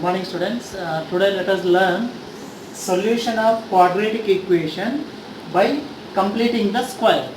Morning students. Today let us learn solution of quadratic equation by completing the square.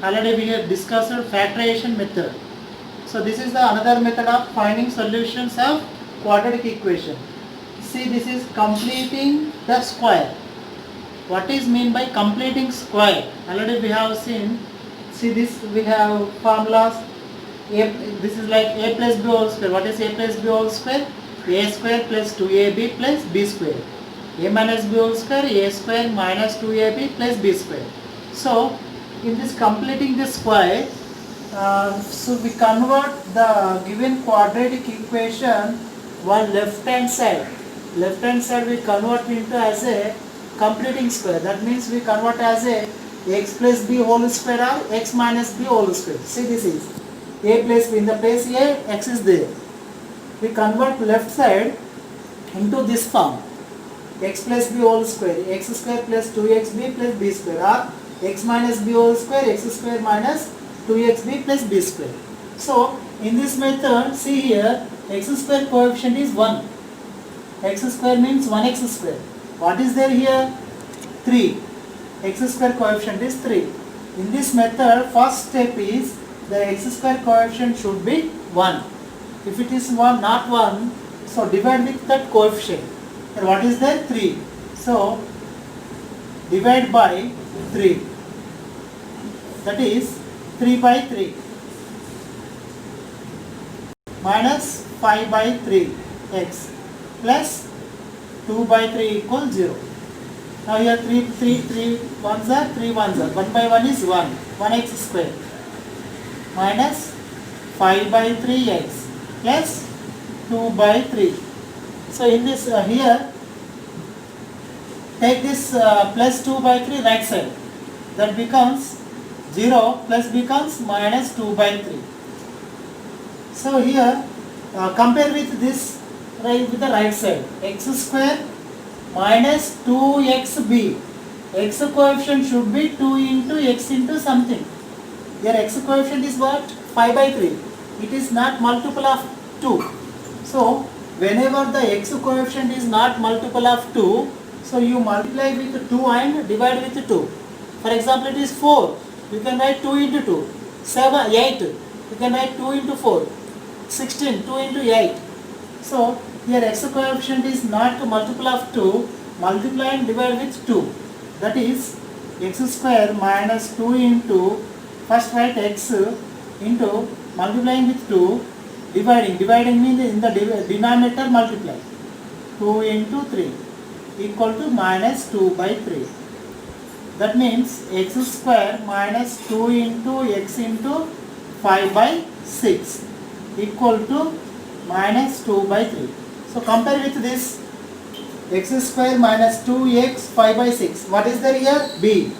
Already we have discussed factorization method. So this is the another method of finding solutions of quadratic equation. See, this is completing the square. What is mean by completing square? Already we have seen. See this, we have formulas. This is like a plus b whole square. What is a plus b whole square? A square plus 2ab plus b square. A minus b whole square, a square minus 2ab plus b square. So in this completing the square, so we convert the given quadratic equation one left hand side. Left hand side we convert into as a completing square. That means we convert as a x plus b whole square or x minus b whole square. See, this is a plus b. In the place a, x is there. We convert left side into this form, x plus b whole square, x square plus 2xb plus b square, or x minus b whole square, x square minus 2xb plus b square. So in this method, see here, x square coefficient is 1. X square means 1x square. What is there here? 3. X square coefficient is 3. In this method, first step is the x square coefficient should be 1. If it is not 1, so divide with that coefficient. And what is there? 3. So divide by 3. That is 3 by 3 minus 5 by 3 x plus 2 by 3 equals 0. Now here 3 ones are 3 ones are. 1 by 1 is 1. 1x square minus 5 by 3x plus 2 by 3. So in this here, take this plus 2 by 3 right side. That becomes 0 plus becomes minus 2 by 3. So here compare with this with the right side. X square minus 2xb. X coefficient should be 2 into x into something. Here x coefficient is what? 5 by 3. It is not multiple of 2. So whenever the x coefficient is not multiple of 2, so you multiply with 2 and divide with 2. For example, it is 4. You can write 2 into 2. 7, 8. You can write 2 into 4. 16, 2 into 8. So here x coefficient is not multiple of 2. Multiply and divide with 2. That is x square minus 2 into, first write x into multiplying with 2, dividing means in the denominator multiply, 2 into 3 equal to minus 2 by 3. That means x square minus 2 into x into 5 by 6 equal to minus 2 by 3. So compare with this, x square minus 2x 5 by 6. What is there here? B.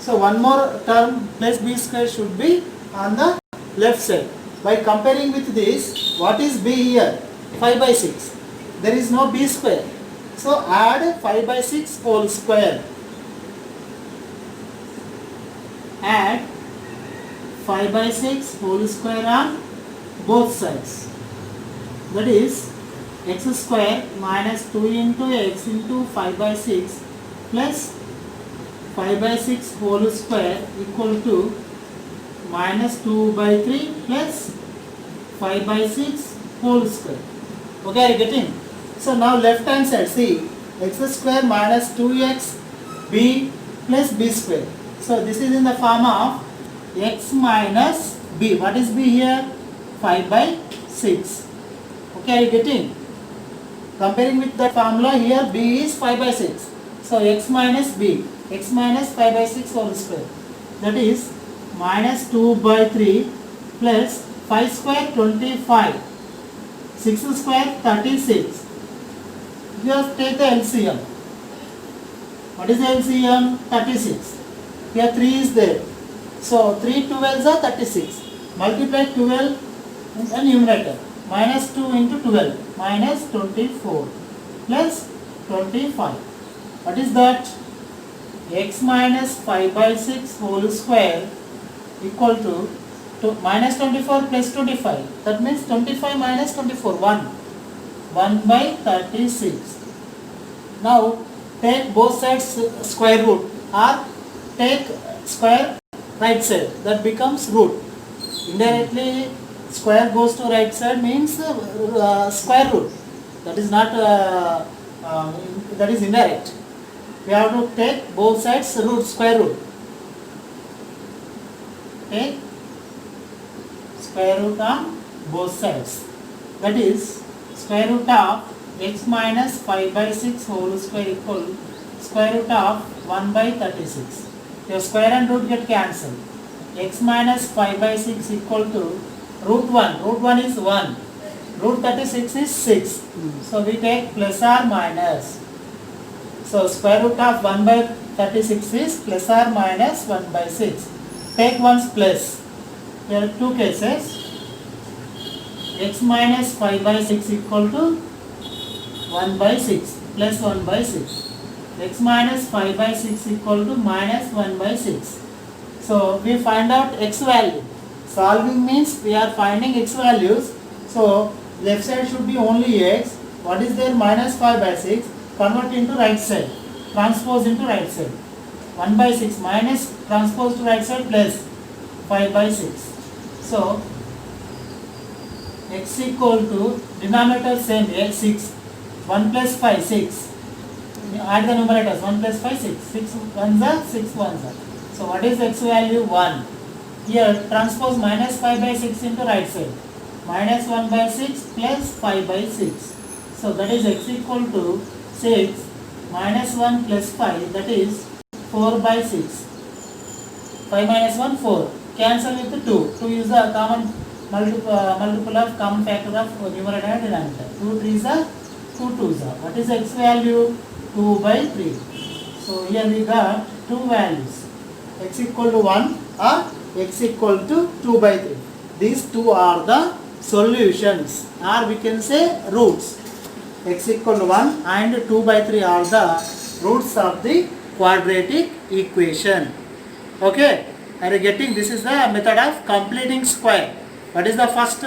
So one more term plus b square should be on the left side. By comparing with this, what is b here? 5 by 6. There is no b square. So add 5 by 6 whole square. Add 5 by 6 whole square on both sides. That is x square minus 2 into x into 5 by 6 plus 5 by 6 whole square equal to minus 2 by 3 plus 5 by 6 whole square. Okay, are you getting? So now left hand side, see, x square minus 2x b plus b square. So this is in the form of x minus b. What is b here? 5 by 6. Okay, are you getting? Comparing with that formula, here b is 5 by 6. So x minus b, x minus 5 by 6 whole square. That is minus 2 by 3 plus 5 square 25, 6 square 36. Just take the LCM. What is the LCM? 36. Here 3 is there. So 3 12s are 36. Multiply 12 in the numerator. Minus 2 into 12 minus 24 plus 25. What is that? X minus 5 by 6 whole square equal to minus 24 plus 25. That means 25 minus 24, 1. 1 by 36. Now take both sides square root or take square right side, that becomes root. Indirectly square goes to right side means square root, that is not that is indirect. We have to take both sides root, square root. Take square root on both sides, that is square root of x minus 5 by 6 whole square equal square root of 1 by 36. Your square and root get cancelled. X minus 5 by 6 equal to root 1. Root 1 is 1. Root 36 is 6. So we take plus or minus. So square root of 1 by 36 is plus or minus 1 by 6. Take one's plus. There are two cases. X minus 5 by 6 equal to 1 by 6 plus 1 by 6. X minus 5 by 6 equal to minus 1 by 6. So we find out x value. Solving means we are finding x values. So left side should be only x. What is there? Minus 5 by 6. Convert into right side. Transpose into right side. 1 by 6 minus transpose to right side plus 5 by 6. So x equal to denominator same, 6. 1 plus 5, 6. Add the numerators, 1 plus 5, 6. 6 ones are, 6 ones are. So what is x value? 1. Here transpose minus 5 by 6 into right side. Minus 1 by 6 plus 5 by 6. So that is x equal to 6 minus 1 plus 5, that is 4 by 6. 5 minus 1, 4. Cancel with 2. 2 is the common multiple of common factor of numerator and denominator. 2 3s are 2 2s are. What is x value? 2 by 3. So here we got two values. X equal to 1 or x equal to 2 by 3. These two are the solutions, or we can say roots. X equal to 1 and 2 by 3 are the roots of the quadratic equation. Okay, are you getting? This is the method of completing square. What is the first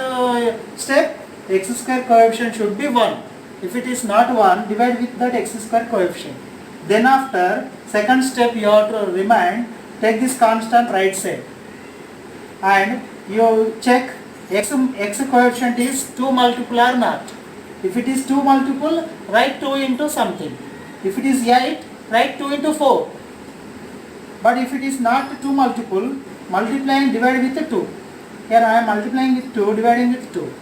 step? X square coefficient should be 1. If it is not 1, divide with that x square coefficient. Then after, second step you have to remind, take this constant right side and you check x coefficient is 2 multiple or not. If it is 2 multiple, write 2 into something. If it is 8, write 2 into 4. But if it is not 2 multiple, multiply and divide with 2. Here I am multiplying with 2, dividing with 2.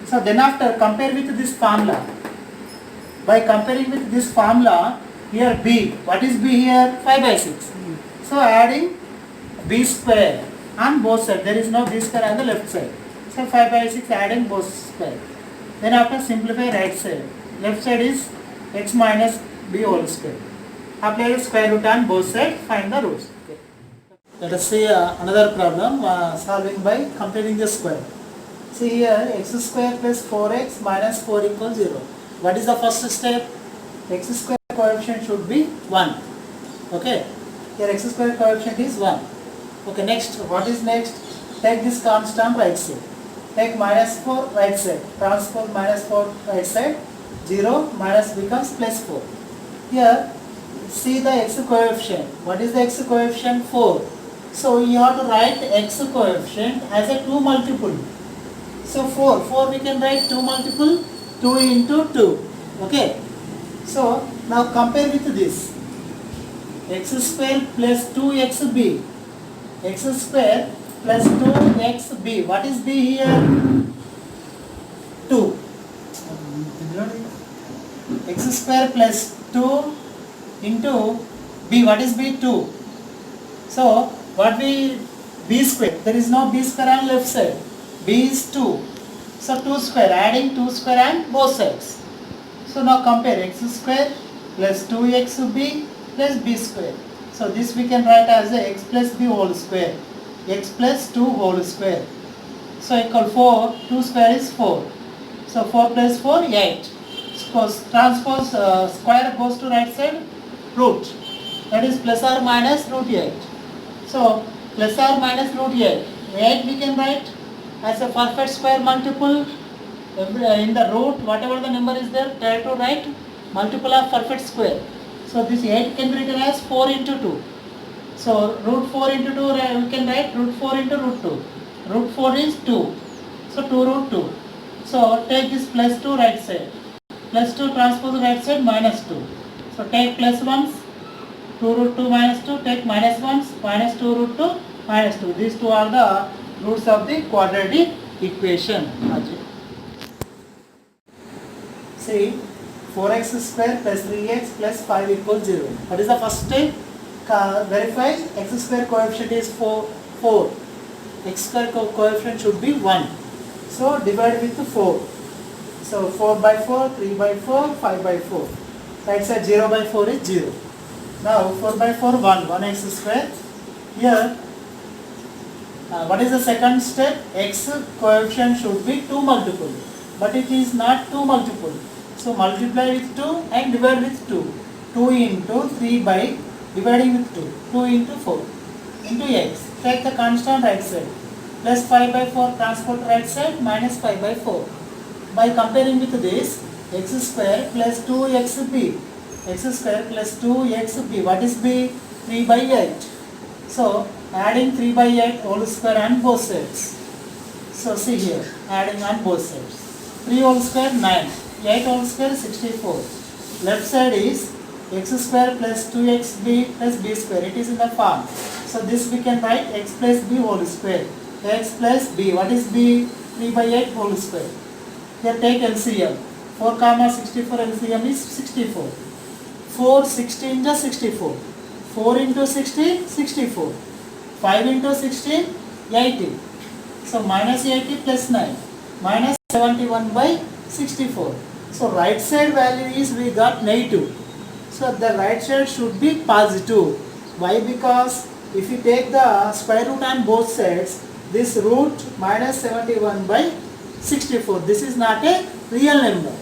So then after, compare with this formula. By comparing with this formula, here b, what is b here? 5 by 6. So adding b square on both sides, there is no b square on the left side. So 5 by 6 adding both square. Then after simplify right side, left side is x minus b whole square. Apply the square root on both sides, find the roots. Okay. Let us see another problem solving by completing the square. See here x square plus 4x minus 4 equals 0. What is the first step? X square coefficient should be 1. Okay. Here x square coefficient is 1. Okay, next, what is next? Take this constant right side. Take minus 4 right side. Transpose minus 4 right side. 0 minus becomes plus 4. Here, see the x coefficient. What is the x coefficient? 4. So you have to write x coefficient as a 2 multiple. So 4 we can write 2 multiple, 2 into 2. Okay. So now compare with this. X square plus 2xb. X square plus 2xb. What is b here? 2. X square plus 2 into b. What is b? 2. So what we b square? There is no b square on left side. B is 2. So 2 square, adding 2 square on both sides. So now compare x square plus 2xb plus b square. So this we can write as a x plus b whole square. X plus 2 whole square. So equal 4, 2 square is 4. So 4 plus 4, 8. Transpose square goes to right side, root. That is plus or minus root 8. So plus or minus root 8. 8 we can write as a perfect square multiple. In the root, whatever the number is there, try to write multiple of perfect square. So this 8 can be written as 4 into 2. So root 4 into 2, we can write root 4 into root 2. Root 4 is 2. So 2 root 2. So take this plus 2 right side. Plus 2 transpose right side minus 2. So take plus 1s, 2 root 2 minus 2, take minus 1s, minus 2 root 2 minus 2. These two are the roots of the quadratic equation. See, 4x square plus 3x plus 5 equals 0. What is the first step? Verify x square coefficient is 4. X square coefficient should be 1. So divide with 4. So 4 by 4, 3 by 4, 5 by 4. Right side 0 by 4 is 0. Now 4 by 4, 1x square. Here, what is the second step? X coefficient should be 2 multiple. But it is not 2 multiple. So multiply with 2 and divide with 2. 2 into 3 by dividing with 2. 2 into 4 into x. Take the constant right side. Plus 5 by 4 transport right side minus 5 by 4. By comparing with this, x square plus 2xb. X square plus 2xb. What is b? 3 by 8. So adding 3 by 8 whole square on both sides. So see here, adding on both sides. 3 whole square 9. 8 whole square 64. Left side is x square plus 2xb plus b square. It is in the form. So this we can write x plus b whole square. X plus b. What is b? 3 by 8 whole square. Here take LCM. 4 comma 64 LCM is 64. 4 16 is 64. 4 into 16 64. 5 into 16 80. So minus 80 plus 9. Minus 71 by 64. So right side value is we got negative. So the right side should be positive. Why? Because if you take the square root on both sides, this root minus 71 by 64. This is not a real number.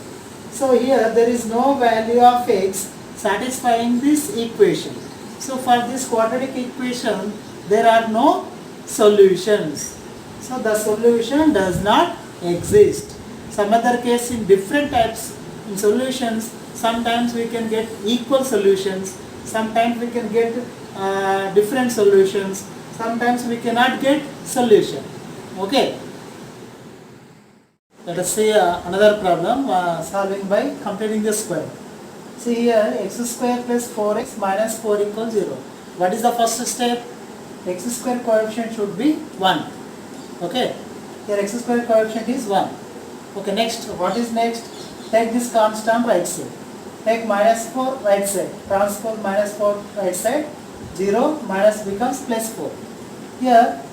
So here there is no value of x satisfying this equation. So for this quadratic equation there are no solutions. So the solution does not exist. Some other case in different types in solutions, sometimes we can get equal solutions, sometimes we can get different solutions, sometimes we cannot get solution. Okay. Let us see another problem solving by completing the square. See here, x square plus 4x minus 4 equals 0. What is the first step? X square coefficient should be 1. Okay. Here x square coefficient is 1. Okay, next, what is next? Take this constant right side. Take minus 4 right side. Transpose minus 4 right side. 0 minus becomes plus 4. Here,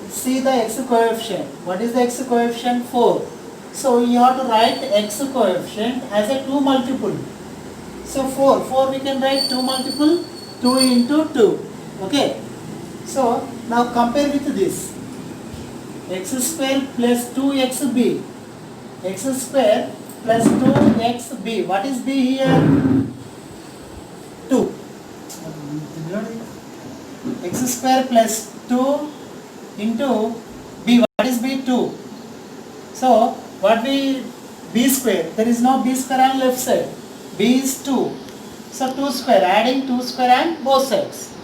see the x coefficient. What is the x coefficient? 4. So you have to write x coefficient as a 2 multiple. So 4 we can write 2 multiple, 2 into 2. Okay. So now compare with this. X square plus 2xb. X square plus 2xb. What is b here? 2. X square plus 2 into b. What is b? 2. So what be b square? There is no b square on left side. B is 2. So 2 square, adding 2 square on both sides.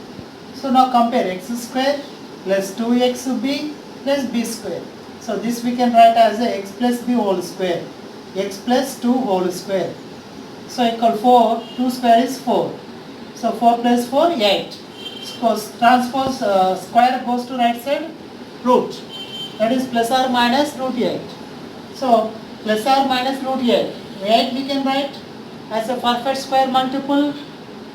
So now compare x square plus 2xb plus b square. So this we can write as a x plus b whole square. X plus 2 whole square. So equal 4, 2 square is 4. So 4 plus 4, 8. So transpose square goes to right side, root. That is plus or minus root 8. So plus or minus root 8. 8 we can write as a perfect square multiple.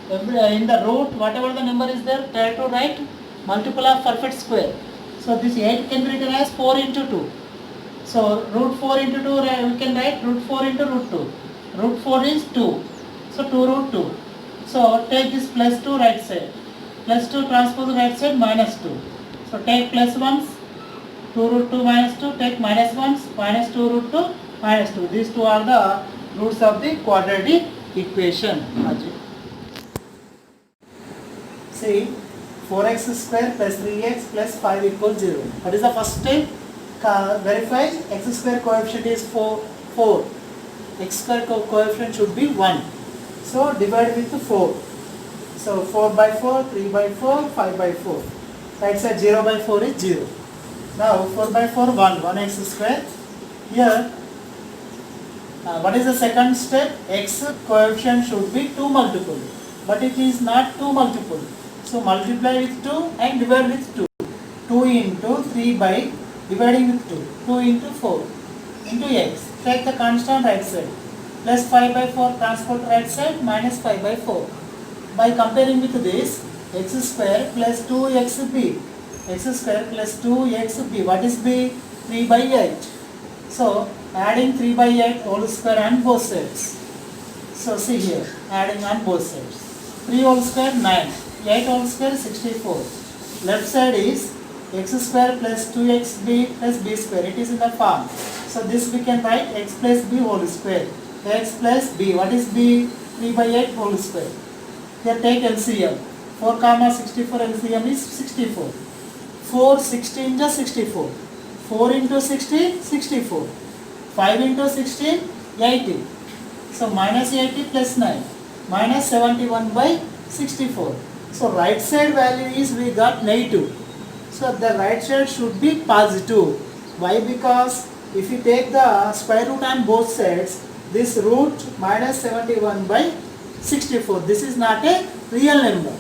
In the root, whatever the number is there, try to write multiple of perfect square. So this 8 can be written as 4 into 2. So root 4 into 2 we can write root 4 into root 2. Root 4 is 2. So 2 root 2. So take this plus 2 right side. Plus 2 transpose right side minus 2. So take plus 1s. 2 root 2 minus 2. Take minus 1s. Minus 2 root 2 minus 2. These two are the roots of the quadratic equation. See, 4x square plus 3x plus 5 equals 0. What is the first step? Verify x square coefficient is 4. 4. X square coefficient should be 1. So divide with 4. So 4 by 4, 3 by 4, 5 by 4. Right side 0 by 4 is 0. Now 4 by 4, 1 x square. Here, what is the second step? X coefficient should be 2 multiple. But it is not 2 multiple. So multiply with 2 and divide with 2. 2 into 3 by dividing with 2. 2 into 4 into x. Take the constant right side. Plus 5 by 4 transport right side minus 5 by 4. By comparing with this, x square plus 2xb. X square plus 2xb. What is b? 3 by 8. So adding 3 by 8 whole square on both sides. So see here, adding on both sides. 3 whole square 9. 8 whole square 64. Left side is x square plus 2xb plus b square. It is in the form. So this we can write x plus b whole square. X plus b. What is b? 3 by 8 whole square. Here take LCM. 4 comma 64 LCM is 64. 4 16 just 64. 4 into 16 64. 5 into 16 80. So minus 80 plus 9 minus 71 by 64. So right side value is we got negative. So the right side should be positive. Why? Because if you take the square root on both sides, this root minus 71 by 64. This is not a real number.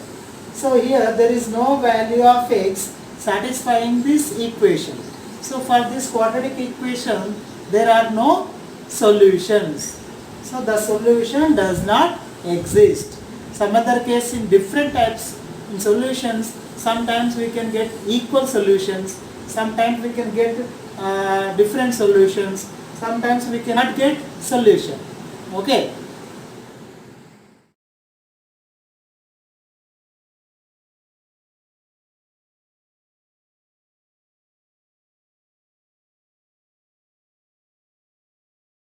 So here there is no value of x satisfying this equation. So for this quadratic equation there are no solutions. So the solution does not exist. Some other case in different types in solutions, sometimes we can get equal solutions, sometimes we can get different solutions, sometimes we cannot get solution. Okay.